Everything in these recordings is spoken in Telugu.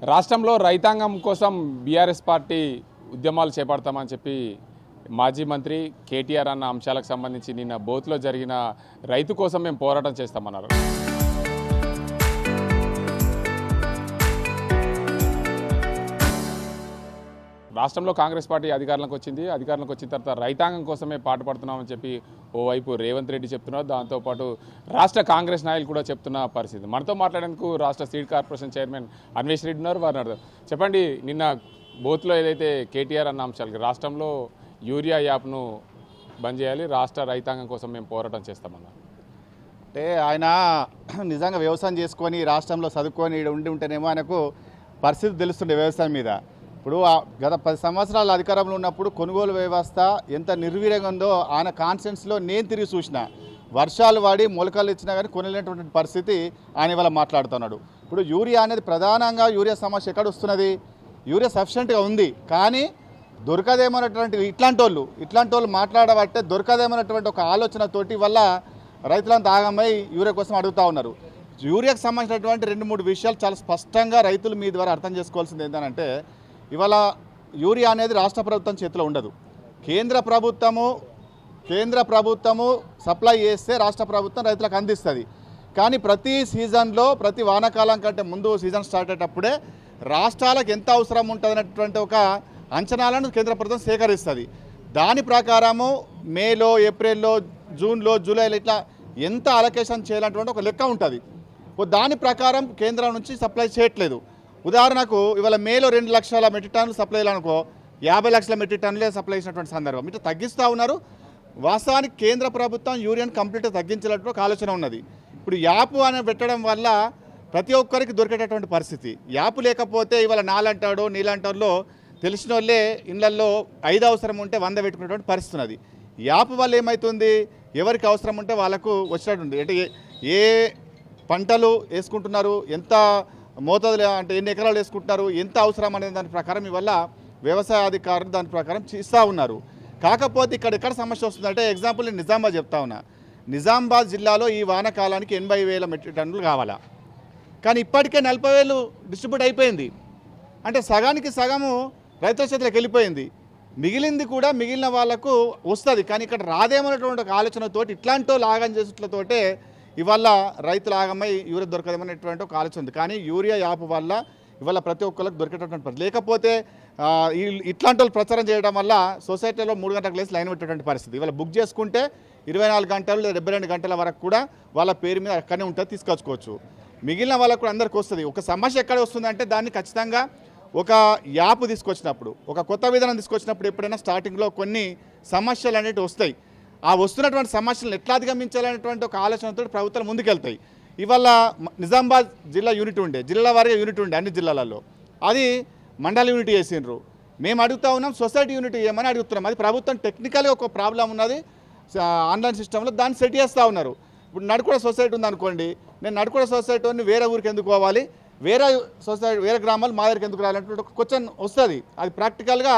రాష్ట్రంలో రైతాంగం కోసం బీఆర్ఎస్ పార్టీ ఉద్యమాలు చేపడతామని చెప్పి మాజీ మంత్రి కేటీఆర్ అన్న అంశాలకు సంబంధించి నిన్న బోత్లో జరిగిన రైతు కోసం మేము పోరాటం చేస్తామన్నారు. రాష్ట్రంలో కాంగ్రెస్ పార్టీ అధికారంలోకి వచ్చిన తర్వాత రైతాంగం కోసమే పాటుపడుతున్నామని చెప్పి ఓవైపు రేవంత్ రెడ్డి చెప్తున్నారు. దాంతోపాటు రాష్ట్ర కాంగ్రెస్ నాయకులు కూడా చెప్తున్న పరిస్థితి. మనతో మాట్లాడేందుకు రాష్ట్ర seed corporation chairman Anvesh Reddy ఉన్నారు. వారు చెప్పండి, నిన్న బోత్లో ఏదైతే కేటీఆర్ అన్న అంశాలకి రాష్ట్రంలో యూరియా యాప్ను బంద్ చేయాలి, రాష్ట్ర రైతాంగం కోసం మేము పోరాటం చేస్తామన్నారు. అంటే ఆయన నిజంగా వ్యవసాయం చేసుకొని రాష్ట్రంలో చదువుకొని ఉండి ఉంటేనేమో ఆయనకు పరిస్థితి తెలుస్తుండే వ్యవసాయం మీద. ఇప్పుడు గత 10 సంవత్సరాల అధికారంలో ఉన్నప్పుడు కొనుగోలు వ్యవస్థ ఎంత నిర్వీర్యంగా ఉందో ఆయన కాన్స్టిట్యున్సీలో నేను తిరిగి చూసిన. వర్షాలు వాడి మొలకలు ఇచ్చినా కానీ కొనలేనటువంటి పరిస్థితి ఆయన ఇవాళ మాట్లాడుతున్నాడు. ఇప్పుడు యూరియా అనేది ప్రధానంగా యూరియా సమస్య ఎక్కడ వస్తున్నది? యూరియా సఫిషియెంట్గా ఉంది కానీ దొరకదేమన్నటువంటి ఇట్లాంటి వాళ్ళు మాట్లాడబట్టే దొరకదేమన్నటువంటి ఒక ఆలోచనతోటి వల్ల రైతులంతా ఆగమై యూరియా కోసం అడుగుతూ ఉన్నారు. యూరియాకు సంబంధించినటువంటి 2-3 విషయాలు చాలా స్పష్టంగా రైతులు మీ ద్వారా అర్థం చేసుకోవాల్సింది ఏంటంటే, ఇవాళ యూరియా అనేది రాష్ట్ర ప్రభుత్వం చేతిలో ఉండదు. కేంద్ర ప్రభుత్వము సప్లై చేస్తే రాష్ట్ర ప్రభుత్వం రైతులకు అందిస్తుంది. కానీ ప్రతి సీజన్లో ప్రతి వానాకాలం కంటే ముందు సీజన్ స్టార్ట్ అయ్యేటప్పుడే రాష్ట్రాలకు ఎంత అవసరం ఉంటుంది అనేటువంటి ఒక అంచనాలను కేంద్ర ప్రభుత్వం సేకరిస్తుంది. దాని ప్రకారము మేలో, ఏప్రిల్లో, జూన్లో, జూలైలో ఇట్లా ఎంత అలొకేషన్ చేయాలన్నటువంటి ఒక లెక్క ఉంటుంది. దాని ప్రకారం కేంద్రం నుంచి సప్లై చేయట్లేదు. ఉదాహరణకు ఇవాళ మేలో 2 లక్షల మెట్రిక్ టన్నులు సప్లై అయ్యాలనుకో 50 లక్షల మెట్రిక్ టన్నులే సప్లై చేసినటువంటి సందర్భం. ఇట్లా తగ్గిస్తూ ఉన్నారు. వాస్తవానికి కేంద్ర ప్రభుత్వం యూరియాను కంప్లీట్గా తగ్గించేటట్టు ఒక ఆలోచన ఉన్నది. ఇప్పుడు యాప్ అని పెట్టడం వల్ల ప్రతి ఒక్కరికి దొరికేటటువంటి పరిస్థితి. యాప్ లేకపోతే ఇవాళ నాలంటాడో నీలంటాడో తెలిసిన వాళ్ళే ఇళ్లలో 5 అవసరం ఉంటే 100 పెట్టుకునేటువంటి పరిస్థితి ఉన్నది. యాప్ వల్ల ఏమవుతుంది, ఎవరికి అవసరం ఉంటే వాళ్ళకు వచ్చినట్టుంది. అంటే ఏ పంటలు వేసుకుంటున్నారు, ఎంత మోతాదులు అంటే ఎన్ని ఎకరాలు వేసుకుంటున్నారు, ఎంత అవసరం అనే దాని ప్రకారం ఇవల్ల వ్యవసాయ అధికారులు దాని ప్రకారం ఇస్తూ ఉన్నారు. కాకపోతే ఎక్కడ సమస్య వస్తుందంటే, ఎగ్జాంపుల్ నేను నిజామాబాద్ చెప్తా ఉన్నా. నిజామాబాద్ జిల్లాలో ఈ వానాకాలానికి 80,000 మెట్రిక్ టన్నులు కావాలా, కానీ ఇప్పటికే 40,000 డిస్ట్రిబ్యూట్ అయిపోయింది. అంటే సగానికి సగము రైతుల చేతులకు వెళ్ళిపోయింది. మిగిలిన వాళ్ళకు వస్తుంది, కానీ ఇక్కడ రాదేమనేటువంటి ఒక ఆలోచనతోటి ఇట్లాంటి వాళ్ళు ఆగం చేసేట్లతోటే ఇవాళ రైతులు ఆగమై యూరియా దొరకదేమనేటువంటి ఒక ఆలోచన ఉంది. కానీ యూరియా యాప్ వల్ల ఇవాళ ప్రతి ఒక్కరికి దొరికేటటువంటి పరిస్థితి. లేకపోతే ఇట్లాంటి వాళ్ళు ప్రచారం చేయడం వల్ల సొసైటీలో 3 గంటలకు లేసి లైన్ పెట్టేటువంటి పరిస్థితి. ఇవాళ బుక్ చేసుకుంటే 24 గంటలు లేదా 72 గంటల వరకు కూడా వాళ్ళ పేరు మీద అక్కడనే ఉంటుంది, తీసుకొచ్చుకోవచ్చు. మిగిలిన వాళ్ళకు కూడా అందరికీ వస్తుంది. ఒక సమస్య ఎక్కడ వస్తుందంటే, దాన్ని ఖచ్చితంగా ఒక యాప్ తీసుకొచ్చినప్పుడు, ఒక కొత్త విధానం తీసుకొచ్చినప్పుడు ఎప్పుడైనా స్టార్టింగ్లో కొన్ని సమస్యలు అనేవి వస్తాయి. ఆ వస్తున్నటువంటి సమస్యలను ఎట్లా అధిగమించాలనేటువంటి ఒక ఆలోచనతో ప్రభుత్వాలు ముందుకెళ్తాయి. ఇవాళ నిజామాబాద్ జిల్లా యూనిట్ ఉండే, జిల్లా వారిగా యూనిట్ ఉండే అన్ని జిల్లాలలో, అది మండల యూనిట్ చేసిండ్రు. మేము అడుగుతూ ఉన్నాం, సొసైటీ యూనిట్ చేయమని అడుగుతున్నాం. అది ప్రభుత్వం టెక్నికల్గా ఒక ప్రాబ్లం ఉన్నది ఆన్లైన్ సిస్టంలో, దాన్ని సెట్ చేస్తూ ఉన్నారు. ఇప్పుడు నడుకుడ సొసైటీ ఉందనుకోండి, నేను నడుకుడ సొసైటీని వేరే ఊరికి ఎందుకు పోవాలి, వేరే గ్రామాలు మా దగ్గరికి ఎందుకు రావాలంటే ఒక క్వశ్చన్ వస్తుంది. అది ప్రాక్టికల్గా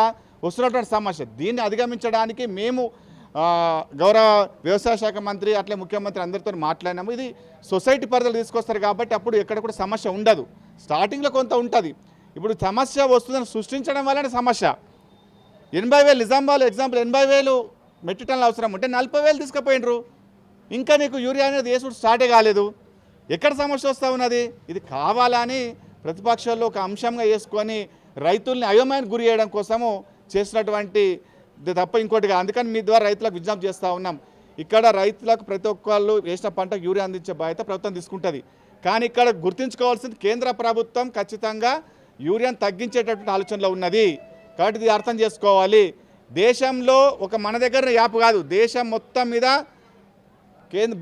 వస్తున్నటువంటి సమస్య. దీన్ని అధిగమించడానికి మేము గౌరవ వ్యవసాయ శాఖ మంత్రి అట్లే ముఖ్యమంత్రి అందరితో మాట్లాడినాము. ఇది సొసైటీ పరిధిలో తీసుకొస్తారు కాబట్టి అప్పుడు ఎక్కడ కూడా సమస్య ఉండదు. స్టార్టింగ్లో కొంత ఉంటుంది. ఇప్పుడు సమస్య వస్తుందని సృష్టించడం వల్లనే సమస్య. 80,000 నిజామాబాద్లో ఎగ్జాంపుల్ 80,000 మెట్రిక్ టన్నులు అవసరం ఉంటే 40,000 తీసుకుపోయినరు. ఇంకా నీకు యూరియా అనేది వేసుడు స్టార్టే కాలేదు. ఎక్కడ సమస్య వస్తూ ఉన్నది? ఇది కావాలని ప్రతిపక్షాల్లో ఒక అంశంగా వేసుకొని రైతుల్ని అయోమయానికి గురి చేయడం కోసము చేసినటువంటి తప్ప ఇంకోటిగా. అందుకని మీ ద్వారా రైతులకు విజ్ఞప్తి చేస్తూ ఉన్నాం. ఇక్కడ రైతులకు ప్రతి ఒక్కళ్ళు వేసిన పంటకు యూరియా అందించే బాధ్యత ప్రభుత్వం తీసుకుంటుంది. కానీ ఇక్కడ గుర్తుంచుకోవాల్సింది, కేంద్ర ప్రభుత్వం ఖచ్చితంగా యూరియాను తగ్గించేటటువంటి ఆలోచనలో ఉన్నది. కాబట్టి ఇది అర్థం చేసుకోవాలి. దేశంలో ఒక మన దగ్గర యాప్ కాదు, దేశం మొత్తం మీద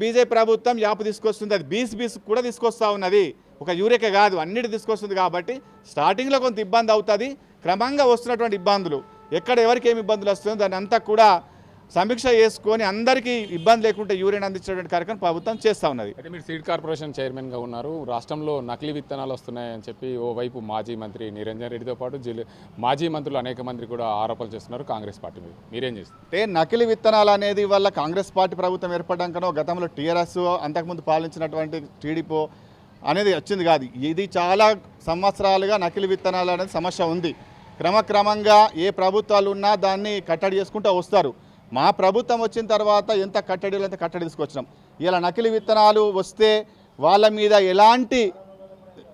బీజేపీ ప్రభుత్వం యాప్ తీసుకొస్తుంది. అది బీస్ కూడా తీసుకొస్తూ ఉన్నది, ఒక యూరియాకే కాదు అన్నిటి తీసుకొస్తుంది. కాబట్టి స్టార్టింగ్లో కొంత ఇబ్బంది అవుతుంది. క్రమంగా వస్తున్నటువంటి ఇబ్బందులు ఎక్కడ ఎవరికి ఏమి ఇబ్బందులు వస్తుందో దాన్ని అంతా కూడా సమీక్ష చేసుకొని అందరికీ ఇబ్బంది లేకుండా యూరియాను అందించేటువంటి కార్యక్రమం ప్రభుత్వం చేస్తూ ఉన్నది. అయితే మీరు సీడ్ కార్పొరేషన్ చైర్మన్గా ఉన్నారు. రాష్ట్రంలో నకిలీ విత్తనాలు వస్తున్నాయని చెప్పి ఓవైపు మాజీ మంత్రి నిరంజన్ రెడ్డితో పాటు మాజీ మంత్రులు అనేక మంది కూడా ఆరోపణలు చేస్తున్నారు కాంగ్రెస్ పార్టీ మీద. మీరేం చేస్తారు? అంటే నకిలీ విత్తనాలు అనేది వల్ల కాంగ్రెస్ పార్టీ ప్రభుత్వం ఏర్పడడానికనో గతంలో టీఆర్ఎస్ అంతకుముందు పాలించినటువంటి టీడీపీ అనేది వచ్చింది కాదు. ఇది చాలా సంవత్సరాలుగా నకిలీ విత్తనాలు అనేది సమస్య ఉంది. క్రమక్రమంగా ఏ ప్రభుత్వాలు ఉన్నా దాన్ని కట్టడి చేసుకుంటూ వస్తారు. మా ప్రభుత్వం వచ్చిన తర్వాత ఎంత కట్టడిలో అంత కట్టడి తీసుకొచ్చినాం. ఇలా నకిలీ విత్తనాలు వస్తే వాళ్ళ మీద ఎలాంటి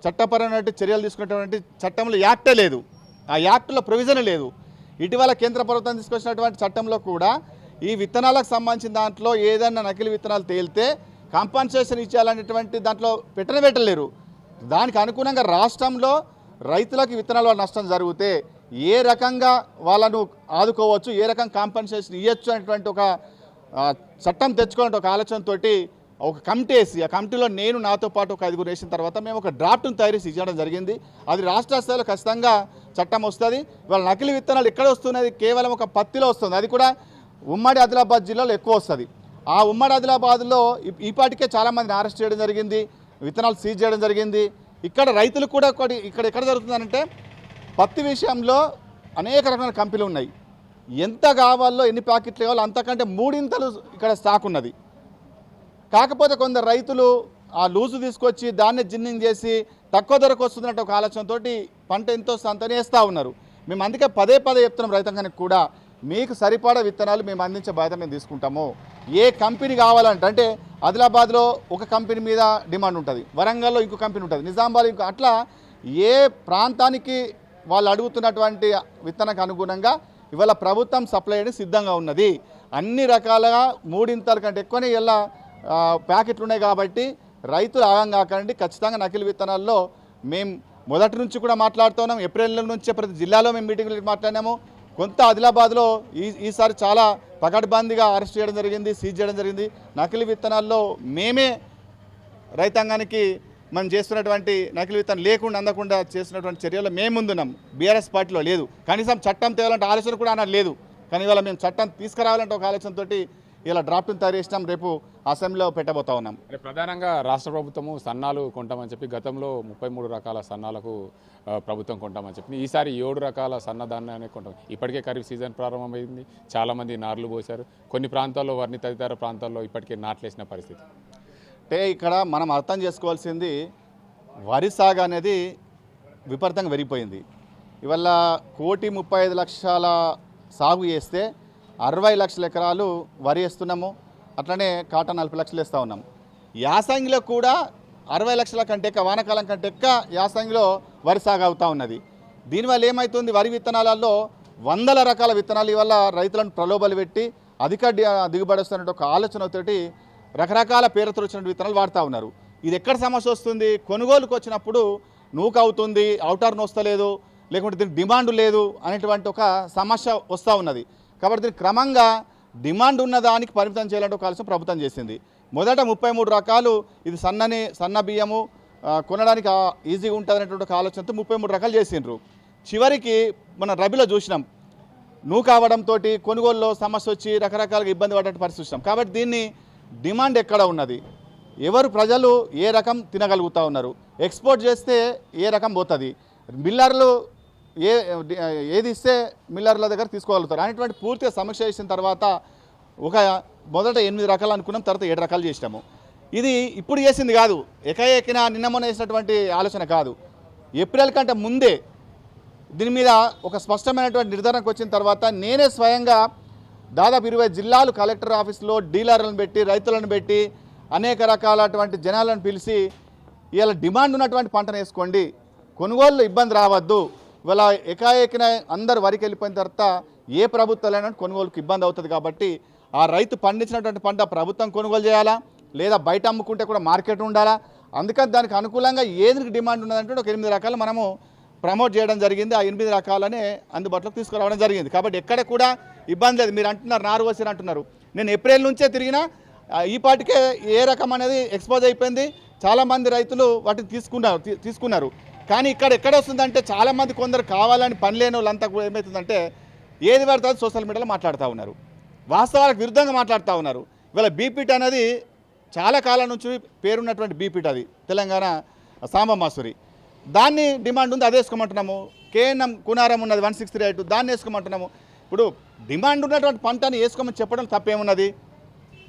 చట్టపరమైన చర్యలు తీసుకునేటువంటి చట్టంలో యాక్టే లేదు, ఆ యాక్ట్లో ప్రొవిజన్ లేదు. ఇటీవల కేంద్ర ప్రభుత్వం తీసుకొచ్చినటువంటి చట్టంలో కూడా ఈ విత్తనాలకు సంబంధించిన దాంట్లో ఏదైనా నకిలీ విత్తనాలు తేలితే కాంపన్సేషన్ ఇచ్చేయాలనేటువంటి దాంట్లో పెట్టలేరు. దానికి అనుగుణంగా రాష్ట్రంలో రైతులకు విత్తనాల వల్ల నష్టం జరిగితే ఏ రకంగా వాళ్ళను ఆదుకోవచ్చు, ఏ రకంగా కాంపన్సేషన్ ఇవ్వచ్చు అనేటువంటి ఒక చట్టం తెచ్చుకోవాలంటే ఒక ఆలోచనతోటి ఒక కమిటీ వేసి, ఆ కమిటీలో నేను నాతో పాటు ఒక 5గురు వేసిన తర్వాత మేము ఒక డ్రాఫ్ట్ను తయారు చేసి ఇవ్వడం జరిగింది. అది రాష్ట్ర స్థాయిలో ఖచ్చితంగా చట్టం వస్తుంది. వాళ్ళ నకిలీ విత్తనాలు ఎక్కడ వస్తున్నది? కేవలం ఒక పత్తిలో వస్తుంది. అది కూడా ఉమ్మడి ఆదిలాబాద్ జిల్లాలో ఎక్కువ వస్తుంది. ఆ ఉమ్మడి ఆదిలాబాద్లో ఈపాటికే చాలామందిని అరెస్ట్ చేయడం జరిగింది, విత్తనాలు సీజ్ చేయడం జరిగింది. ఇక్కడ రైతులు కూడా ఇక్కడ ఎక్కడ జరుగుతుందంటే పత్తి విషయంలో అనేక రకమైన కంపెనీలు ఉన్నాయి. ఎంత కావాలో ఎన్ని ప్యాకెట్లు కావాలో అంతకంటే 3 ఇక్కడ స్టాక్ ఉన్నది. కాకపోతే కొందరు రైతులు ఆ లూజు తీసుకొచ్చి దాన్ని జిన్నింగ్ చేసి తక్కువ ధరకు వస్తుందంటే ఒక ఆలోచనతో పంట ఎంతో సంతని వేస్తూ ఉన్నారు. మేము అందుకే పదే చెప్తున్నాం రైతాంగానికి కూడా, మీకు సరిపడా విత్తనాలు మేము అందించే బాధ్యత మేము తీసుకుంటాము. ఏ కంపెనీ కావాలంటే ఆదిలాబాద్లో ఒక కంపెనీ మీద డిమాండ్ ఉంటుంది, వరంగల్లో ఇంకో కంపెనీ ఉంటుంది, నిజామాబాద్ ఇంకో, అట్లా ఏ ప్రాంతానికి వాళ్ళు అడుగుతున్నటువంటి విత్తనకు అనుగుణంగా ఇవాళ ప్రభుత్వం సప్లై చేయడానికి సిద్ధంగా ఉన్నది. అన్ని రకాలుగా 3 కంటే ఎక్కువనే ఇలా ప్యాకెట్లు ఉన్నాయి. కాబట్టి రైతులు ఆగం కాకండి. ఖచ్చితంగా నకిలీ విత్తనాల్లో మేము మొదటి నుంచి కూడా మాట్లాడుతున్నాం. ఏప్రిల్ నుంచే ప్రతి జిల్లాలో మేము మీటింగ్లు మాట్లాడినాము. కొంత ఆదిలాబాద్లో ఈసారి చాలా పకడ్బందీగా అరెస్ట్ చేయడం జరిగింది, సీజ్ చేయడం జరిగింది. నకిలీ విత్తనాల్లో మేమే రైతాంగానికి మనం చేస్తున్నటువంటి నకిలీ విత్తనం లేకుండా అందకుండా చేస్తున్నటువంటి చర్యలు మేము ముందున్నాం. బీఆర్ఎస్ పార్టీలో లేదు. కనీసం చట్టం తేవాలంటే ఆలోచన కూడా అన్నది లేదు. కానీ ఇవాళ మేము చట్టం తీసుకురావాలంటే ఒక ఆలోచనతోటి ఇలా డ్రాఫ్ట్ని తయారు చేసినాం. రేపు అసెంబ్లీలో పెట్టబోతా ఉన్నాం. ప్రధానంగా రాష్ట్ర ప్రభుత్వము సన్నాలు కొంటామని చెప్పి గతంలో 33 రకాల సన్నాలకు ప్రభుత్వం కొంటామని చెప్పి ఈసారి 7 రకాల సన్నధాన్యాన్ని కొంటాం. ఇప్పటికే ఖరీఫ్ సీజన్ ప్రారంభమైంది. చాలామంది నార్లు పోశారు. కొన్ని ప్రాంతాల్లో వర్ణి తదితర ప్రాంతాల్లో ఇప్పటికే నాట్లేసిన పరిస్థితి. అంటే ఇక్కడ మనం అర్థం చేసుకోవాల్సింది, వరి సాగు అనేది విపరీతంగా పెరిగిపోయింది. ఇవాళ 1,35,00,000 సాగు చేస్తే 60 లక్షల ఎకరాలు వరి వేస్తున్నాము. అట్లనే కాటన్ 40 లక్షలు వేస్తూ ఉన్నాము. యాసంగిలో కూడా 60 లక్షల కంటే ఎక్కువ, వానాకాలం కంటే ఎక్కువ యాసంగిలో వరి సాగు అవుతూ ఉన్నది. దీనివల్ల ఏమవుతుంది? వరి విత్తనాలలో 100 రకాల విత్తనాలు ఇవాళ రైతులను ప్రలోభాలు పెట్టి అధిక దిగుబడి వస్తున్నట్టు ఒక ఆలోచనతోటి రకరకాల పేరుతో వచ్చిన విత్తనాలు వాడుతూ ఉన్నారు. ఇది ఎక్కడ సమస్య వస్తుంది? కొనుగోలుకు వచ్చినప్పుడు నూక అవుతుంది, అవుటర్ వస్తలేదు, లేకుంటే దీనికి డిమాండ్ లేదు అనేటువంటి ఒక సమస్య వస్తూ ఉన్నది. కాబట్టి దీనికి క్రమంగా డిమాండ్ ఉన్న దానికి పరిమితం చేయాలంటే ఒక ఆలోచన ప్రభుత్వం చేసింది. మొదట 33 రకాలు, ఇది సన్న బియ్యము కొనడానికి ఈజీగా ఉంటుంది అనేటువంటి ఒక ఆలోచనతో 33 రకాలు చేసిండ్రు. చివరికి మన రబీలో చూసినాం, నూక అవ్వడంతో కొనుగోలులో సమస్య వచ్చి రకరకాలుగా ఇబ్బంది పడే పరిస్థితి చూసినాం. కాబట్టి దీన్ని డిమాండ్ ఎక్కడ ఉన్నది, ఎవరు ప్రజలు ఏ రకం తినగలుగుతూ ఉన్నారు, ఎక్స్పోర్ట్ చేస్తే ఏ రకం పోతుంది, మిల్లర్లు ఏది ఇస్తే మిల్లర్ల దగ్గర తీసుకోగలుగుతారు అనేటువంటి పూర్తిగా సమీక్ష చేసిన తర్వాత మొదట 8 రకాలు అనుకున్నాం, తర్వాత 7 రకాలు చేసినాము. ఇది ఇప్పుడు చేసింది కాదు, ఏకైకిన నిన్న మొన్న వేసినటువంటి ఆలోచన కాదు. ఏప్రిల్ కంటే ముందే దీని మీద ఒక స్పష్టమైనటువంటి నిర్ధారణకు వచ్చిన తర్వాత నేనే స్వయంగా దాదాపు 20 జిల్లాలు కలెక్టర్ ఆఫీస్లో డీలర్లను పెట్టి, రైతులను పెట్టి, అనేక రకాలటువంటి జనాలను పిలిచి ఇలా డిమాండ్ ఉన్నటువంటి పంటను వేసుకోండి, కొనుగోలు ఇబ్బంది రావద్దు, ఇవాళ ఏకాఏకిన అందరు వరికి వెళ్ళిపోయిన తర్వాత ఏ ప్రభుత్వాలైనా కొనుగోలుకు ఇబ్బంది అవుతుంది. కాబట్టి ఆ రైతు పండించినటువంటి పంట ప్రభుత్వం కొనుగోలు చేయాలా, లేదా బయట అమ్ముకుంటే కూడా మార్కెట్ ఉండాలా. అందుకని దానికి అనుకూలంగా ఏదికి డిమాండ్ ఉన్నదంటే ఒక 8 రకాలు మనము ప్రమోట్ చేయడం జరిగింది. ఆ 8 రకాలనే అందుబాటులోకి తీసుకురావడం జరిగింది. కాబట్టి ఎక్కడ కూడా ఇబ్బంది లేదు. మీరు అంటున్నారు నారు వసిరు అంటున్నారు, నేను ఏప్రిల్ నుంచే తిరిగినా ఈ పాటికే ఏ రకం అనేది ఎక్స్పోజ్ అయిపోయింది. చాలామంది రైతులు వాటిని తీసుకున్నారు. కానీ ఇక్కడ ఎక్కడ వస్తుందంటే చాలామంది కొందరు కావాలని పని లేని వాళ్ళంతా కూడా ఏమవుతుందంటే ఏది పడుతుంది సోషల్ మీడియాలో మాట్లాడుతూ ఉన్నారు, వాస్తవాలకు విరుద్ధంగా మాట్లాడుతూ ఉన్నారు. ఇవాళ బీపీటీ అనేది చాలా కాలం నుంచి పేరున్నటువంటి బీపీటీ, అది తెలంగాణ సాంబ మాసూరి, దాన్ని డిమాండ్ ఉంది, అది వేసుకోమంటున్నాము. కేఎన్ఎం కునారం ఉన్నది 163 దాన్ని వేసుకోమంటున్నాము. ఇప్పుడు డిమాండ్ ఉన్నటువంటి పంటని వేసుకోమని చెప్పడం తప్పేమున్నది?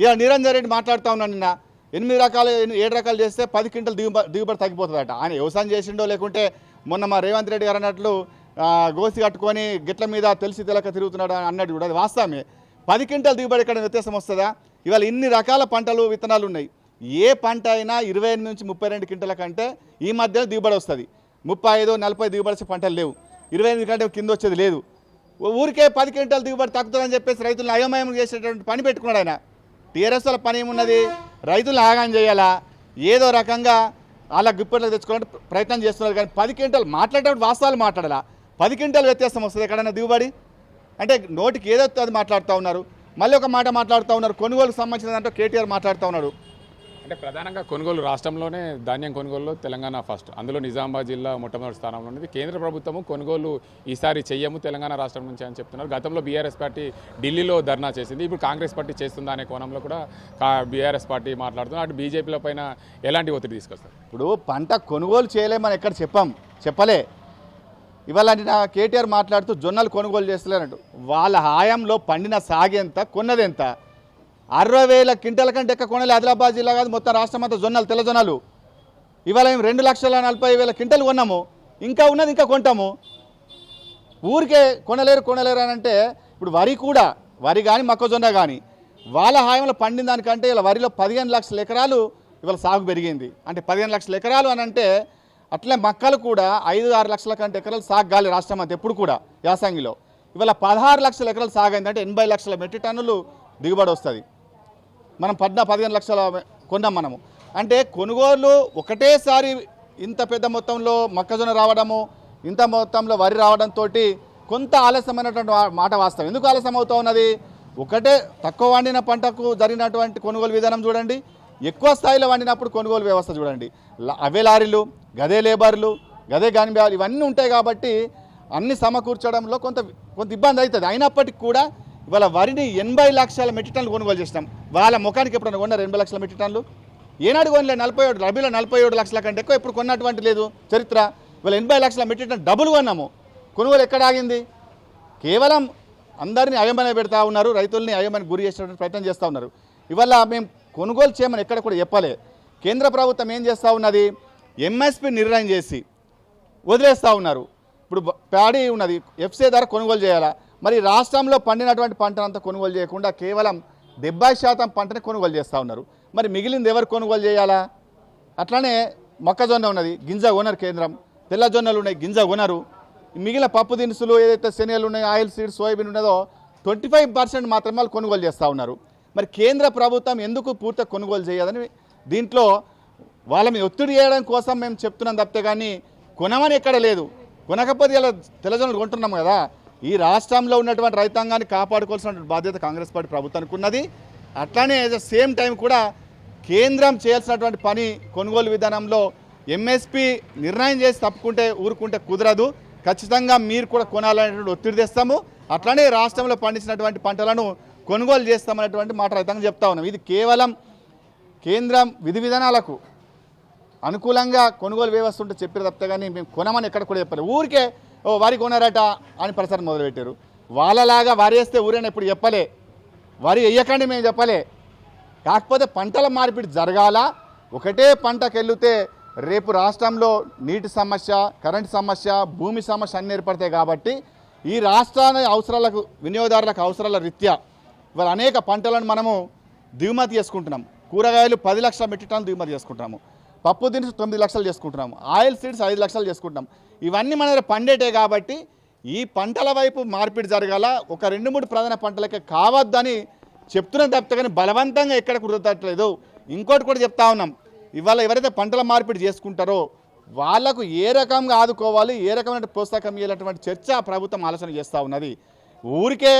ఇలా నిరంజన్ రెడ్డి మాట్లాడుతూ ఉన్నాను నిన్న, 7 రకాలు 7 రకాలు చేస్తే 10 క్వింటల్ దిగుబడి తగ్గిపోతుందట. ఆయన వ్యవసాయం చేసిండో లేకుంటే మొన్న మా రేవంత్ రెడ్డి గారు అన్నట్లు గోసి కట్టుకొని గిట్ల మీద తెలిసి తెలక తిరుగుతున్నాడు అన్నట్టు కూడా అది వాస్తవమే. 10 క్వింటల్ దిగుబడి ఇక్కడ వ్యత్యాసం వస్తుందా? ఇవాళ ఇన్ని రకాల పంటలు విత్తనాలు ఉన్నాయి. ఏ పంట అయినా 28 నుంచి 32 క్వింటల కంటే ఈ మధ్యన దిగుబడి వస్తుంది. 35, 40 దిగుబడి పంటలు లేవు. 28 కంటే కింద వచ్చేది లేదు. ఊరికే 10 క్వింటల్ దిగుబడి తగ్గుతుందని చెప్పేసి రైతులను అయోమయం చేసేటువంటి పని పెట్టుకున్నాడు ఆయన. టీఆర్ఎస్ వాళ్ళ పని ఏమున్నది? రైతులను ఆగాం చేయాలా, ఏదో రకంగా వాళ్ళ గుప్పెట్లకు తెచ్చుకోవాలంటే ప్రయత్నం చేస్తున్నారు. కానీ 10 క్వింటల్ మాట్లాడేటప్పుడు వాస్తవాలు మాట్లాడాలా. 10 క్వింటల్ వ్యత్యాసం వస్తుంది ఎక్కడైనా దిగుబడి అంటే నోటికి ఏదో అది మాట్లాడుతూ ఉన్నారు. మళ్ళీ ఒక మాట మాట్లాడుతూ ఉన్నారు. కొనుగోలుకు సంబంధించిన దాంట్లో కేటీఆర్ మాట్లాడుతూ ఉన్నాడు. అంటే ప్రధానంగా కొనుగోలు రాష్ట్రంలోనే ధాన్యం కొనుగోలులో తెలంగాణ ఫస్ట్, అందులో నిజామాబాద్ జిల్లా మొట్టమొదటి స్థానంలో ఉన్నది. కేంద్ర ప్రభుత్వము కొనుగోలు ఈసారి చెయ్యము తెలంగాణ రాష్ట్రం నుంచి అని చెప్తున్నారు. గతంలో బీఆర్ఎస్ పార్టీ ఢిల్లీలో ధర్నా చేసింది, ఇప్పుడు కాంగ్రెస్ పార్టీ చేస్తుందా అనే కోణంలో కూడా బీఆర్ఎస్ పార్టీ మాట్లాడుతున్నారు. అటు బీజేపీల పైన ఎలాంటి ఒత్తిడి తీసుకొస్తారు? ఇప్పుడు పంట కొనుగోలు చేయలేమని ఎక్కడ చెప్పలే. ఇవాళ నా కేటీఆర్ మాట్లాడుతూ జొన్నలు కొనుగోలు చేస్తలేనట్టు. వాళ్ళ హాయంలో పండిన సాగెంత కొన్నది ఎంత? 60,000 క్వింటల కంటే ఎక్కువ కొనలే ఆదిలాబాద్ జిల్లా కాదు మొత్తం రాష్ట్రం అంతా జొన్నలు, తెల్ల జొన్నలు. ఇవాళ మేము 2,40,000 క్వింటలు కొన్నాము, ఇంకా ఉన్నది ఇంకా కొంటాము. ఊరికే కొనలేరు అని అంటే ఇప్పుడు వరి కానీ మొక్కజొన్న కానీ వాళ్ళ హాయంలో పండిన దానికంటే ఇలా వరిలో 15 లక్షల ఎకరాలు ఇవాళ సాగు పెరిగింది. అంటే 15 లక్షల ఎకరాలు అని అంటే అట్లే మక్కలు కూడా 5-6 లక్షల కంటే ఎకరాలు సాగు కాలి రాష్ట్రం అంతా ఎప్పుడు కూడా యాసంగిలో. ఇవాళ 16 లక్షల ఎకరాలు సాగైంది. అంటే 80 లక్షల మెట్రిక్ టన్నులు దిగుబడి వస్తుంది. మనం 15 లక్షల కొన్నాం మనము. అంటే కొనుగోలు ఒకటేసారి ఇంత పెద్ద మొత్తంలో మొక్కజొన్న రావడము, ఇంత మొత్తంలో వరి రావడంతో కొంత ఆలస్యమైనటువంటి మాట వాస్తవం. ఎందుకు ఆలస్యం అవుతూ ఉన్నది? ఒకటే తక్కువ వండిన పంటకు జరిగినటువంటి కొనుగోలు విధానం చూడండి, ఎక్కువ స్థాయిలో వండినప్పుడు కొనుగోలు వ్యవస్థ చూడండి. అవే లారీలు, గదే లేబర్లు, గదే గానిబ్యాలు ఇవన్నీ ఉంటాయి కాబట్టి అన్ని సమకూర్చడంలో కొంత ఇబ్బంది అవుతుంది. అయినప్పటికీ కూడా ఇవాళ వరిని 80 లక్షల మెట్రిక్ టన్నులు కొనుగోలు చేసినాం. వాళ్ళ ముఖానికి ఎప్పుడైనా కొన్నారు 80 లక్షల మెట్రిక్ టన్నులు? ఏనాడు కొనలే. 47 లక్షల కంటే ఎక్కువ ఎప్పుడు కొన్నటువంటి లేదు చరిత్ర. ఇవాళ 80 లక్షల మెట్రిక్ టన్ డబుల్ కొన్నాము. కొనుగోలు ఎక్కడ ఆగింది? కేవలం అందరినీ అయోమయ పెడతా ఉన్నారు, రైతుల్ని అయోమయానికి గురి చేసేటువంటి ప్రయత్నం చేస్తూ ఉన్నారు. ఇవాళ మేము కొనుగోలు చేయమని ఎక్కడ కూడా చెప్పలే. కేంద్ర ప్రభుత్వం ఏం చేస్తూ ఉన్నది? ఎంఎస్పి నిర్ణయం చేసి వదిలేస్తూ ఉన్నారు. ఇప్పుడు ప్యాడీ ఉన్నది, ఎఫ్సీ ధర కొనుగోలు చేయాలా? మరి రాష్ట్రంలో పండినటువంటి పంటనంతా కొనుగోలు చేయకుండా కేవలం 70% పంటని కొనుగోలు చేస్తూ ఉన్నారు. మరి మిగిలింది ఎవరు కొనుగోలు చేయాలా? అట్లానే మొక్కజొన్న ఉన్నది, గింజ కొనరు కేంద్రం. తెల్ల జొన్నలు ఉన్నాయి, గింజ కొనరు. మిగిలిన పప్పు దినుసులు ఏదైతే శనగలు ఉన్నాయో, ఆయిల్ సీడ్స్, సోయాబీన్ ఉన్నదో 25% మాత్రమే వాళ్ళు కొనుగోలు చేస్తూ ఉన్నారు. మరి కేంద్ర ప్రభుత్వం ఎందుకు పూర్తిగా కొనుగోలు చేయదని దీంట్లో వాళ్ళ మీద ఒత్తిడి చేయడం కోసం మేము చెప్తున్నాం తప్పితే కానీ కొనమని ఎక్కడ లేదు. కొనకపోతే ఇలా తెల్లజొన్నలు కొంటున్నాం కదా. ఈ రాష్ట్రంలో ఉన్నటువంటి రైతాంగాన్ని కాపాడుకోవాల్సిన బాధ్యత కాంగ్రెస్ పార్టీ ప్రభుత్వానికి ఉన్నది. అట్లానే అట్ ద సేమ్ టైం కూడా కేంద్రం చేయాల్సినటువంటి పని కొనుగోలు విధానంలో ఎంఎస్పి నిర్ణయం చేసి తప్పుకుంటే ఊరుకుంటే కుదరదు. ఖచ్చితంగా మీరు కూడా కొనాలనేటువంటి ఒత్తిడి తెస్తాము. అట్లానే రాష్ట్రంలో పండించినటువంటి పంటలను కొనుగోలు చేస్తామనేటువంటి మాట రైతాంగం చెప్తా ఉన్నాం. ఇది కేవలం కేంద్రం విధి విధానాలకు అనుకూలంగా కొనుగోలు వ్యవస్థ ఉంటే చెప్పారు తప్పితే కానీ మేము కొనమని ఎక్కడ కూడా చెప్పలేదు. ఊరికే వరి కొనారట అని ప్రచారం మొదలుపెట్టారు. వాళ్ళలాగా వరి వేస్తే ఊరైనా ఇప్పుడు చెప్పలే, వరి వేయకండి మేము చెప్పలే. కాకపోతే పంటల మార్పిడి జరగాల. ఒకటే పంటకు వెళ్తే రేపు రాష్ట్రంలో నీటి సమస్య, కరెంటు సమస్య, భూమి సమస్య అన్నీ ఏర్పడతాయి. కాబట్టి ఈ రాష్ట్రాన్ని అవసరాలకు, వినియోగదారులకు అవసరాల రీత్యా ఇవాళ అనేక పంటలను మనము దిగుమతి చేసుకుంటున్నాం. కూరగాయలు 10 లక్షల మెట్రిక్ టన్నులు దిగుమతి చేసుకుంటున్నాము. పప్పు దినుసు 9 లక్షలు చేసుకుంటున్నాము. ఆయిల్ సీడ్స్ 5 లక్షలు చేసుకుంటున్నాం. ఇవన్నీ మన దగ్గర పండేటే కాబట్టి ఈ పంటల వైపు మార్పిడి జరగాల. ఒక 2-3 ప్రధాన పంటలకే కావద్దని చెప్తున్నాం తప్పితే కానీ బలవంతంగా ఎక్కడ కుదరట్లేదు. ఇంకోటి కూడా చెప్తా ఉన్నాం, ఇవాళ ఎవరైతే పంటల మార్పిడి చేసుకుంటారో వాళ్లకు ఏ రకంగా ఆదుకోవాలి, ఏ రకమైన ప్రోత్సాహం ఇవ్వాలన్నటువంటి చర్చ ప్రభుత్వం ఆలోచన చేస్తూ ఉన్నది. ఊరికే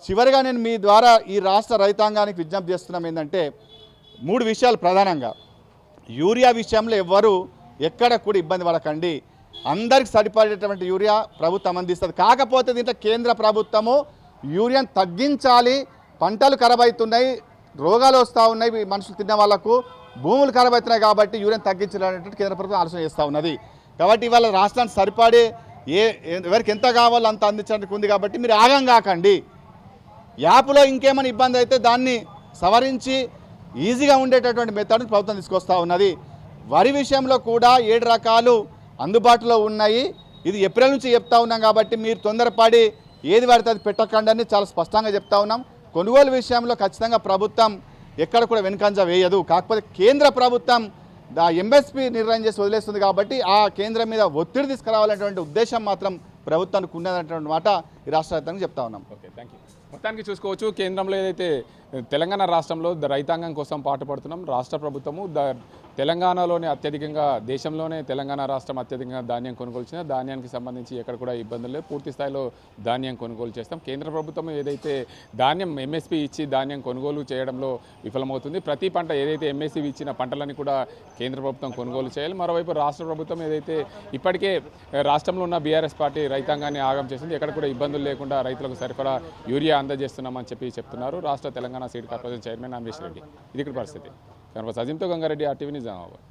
చివరిగా నేను మీ ద్వారా ఈ రాష్ట్ర రైతాంగానికి విజ్ఞప్తి చేస్తున్నాం ఏంటంటే 3 విషయాలు ప్రధానంగా. యూరియా విషయంలో ఎవ్వరూ ఎక్కడ కూడా ఇబ్బంది పడకండి. అందరికి సరిపడేటువంటి యూరియా ప్రభుత్వం అందిస్తుంది. కాకపోతే దీంట్లో కేంద్ర ప్రభుత్వము యూరియాను తగ్గించాలి. పంటలు ఖరాబ్ అవుతున్నాయి, రోగాలు వస్తూ ఉన్నాయి, మనుషులు తిన్న వాళ్ళకు భూములు ఖరాబ్ అవుతున్నాయి కాబట్టి యూరియాను తగ్గించాలనేటువంటి కేంద్ర ప్రభుత్వం ఆలోచన చేస్తూ ఉన్నది. కాబట్టి ఇవాళ రాష్ట్రానికి సరిపడే ఎవరికి ఎంత కావాలో అంత అందించడానికి ఉంది. కాబట్టి మీరు ఆగం కాకండి. యాప్లో ఇంకేమైనా ఇబ్బంది అయితే దాన్ని సవరించి ఈజీగా ఉండేటటువంటి మెథడ్ని ప్రభుత్వం తీసుకొస్తూ ఉన్నది. వరి విషయంలో కూడా 7 రకాలు అందుబాటులో ఉన్నాయి. ఇది ఏప్రిల్ నుంచి చెప్తా ఉన్నాం కాబట్టి మీరు తొందరపడి ఏది పడితే అది పెట్టకండి అని చాలా స్పష్టంగా చెప్తా ఉన్నాం. కొనుగోలు విషయంలో ఖచ్చితంగా ప్రభుత్వం ఎక్కడ కూడా వెనుకంజ వేయదు. కాకపోతే కేంద్ర ప్రభుత్వం ఎంఎస్పీ నిర్ణయం చేసి వదిలేస్తుంది కాబట్టి ఆ కేంద్రం మీద ఒత్తిడి తీసుకురావాలనేటువంటి ఉద్దేశం మాత్రం ప్రభుత్వానికి ఉన్నదనేటువంటి మాట ఈ రాష్ట్ర రైతాంగం చెప్తా ఉన్నాం. Okay, thank you. మొత్తానికి చూసుకోవచ్చు, కేంద్రంలో ఏదైతే తెలంగాణ రాష్ట్రంలో రైతాంగం కోసం పాటుపడుతున్నాం, రాష్ట్ర ప్రభుత్వము తెలంగాణలోనే అత్యధికంగా, దేశంలోనే తెలంగాణ రాష్ట్రం అత్యధికంగా ధాన్యం కొనుగోలు చేసిన ధాన్యానికి సంబంధించి ఎక్కడ కూడా ఇబ్బందులు లేవు, పూర్తి స్థాయిలో ధాన్యం కొనుగోలు చేస్తాం. కేంద్ర ప్రభుత్వం ఏదైతే ధాన్యం ఎంఎస్పీ ఇచ్చి ధాన్యం కొనుగోలు చేయడంలో విఫలమవుతుంది, ప్రతి పంట ఏదైతే ఎంఎస్పీ ఇచ్చిన పంటలని కూడా కేంద్ర ప్రభుత్వం కొనుగోలు చేయాలి. మరోవైపు రాష్ట్ర ప్రభుత్వం ఏదైతే ఇప్పటికే రాష్ట్రంలో ఉన్న బీఆర్ఎస్ పార్టీ రైతాంగాన్ని ఆగం చేసింది, ఎక్కడ కూడా ఇబ్బందులు లేకుండా రైతులకు సరిపడా యూరియా అందజేస్తున్నామని చెప్తున్నారు రాష్ట్ర Telangana seed corporation chairman Anvesh Reddy. ఇది ఇక్కడ పరిస్థితి. కనుక సజింతో గంగారెడ్డి, RTV నిజామాబాద్.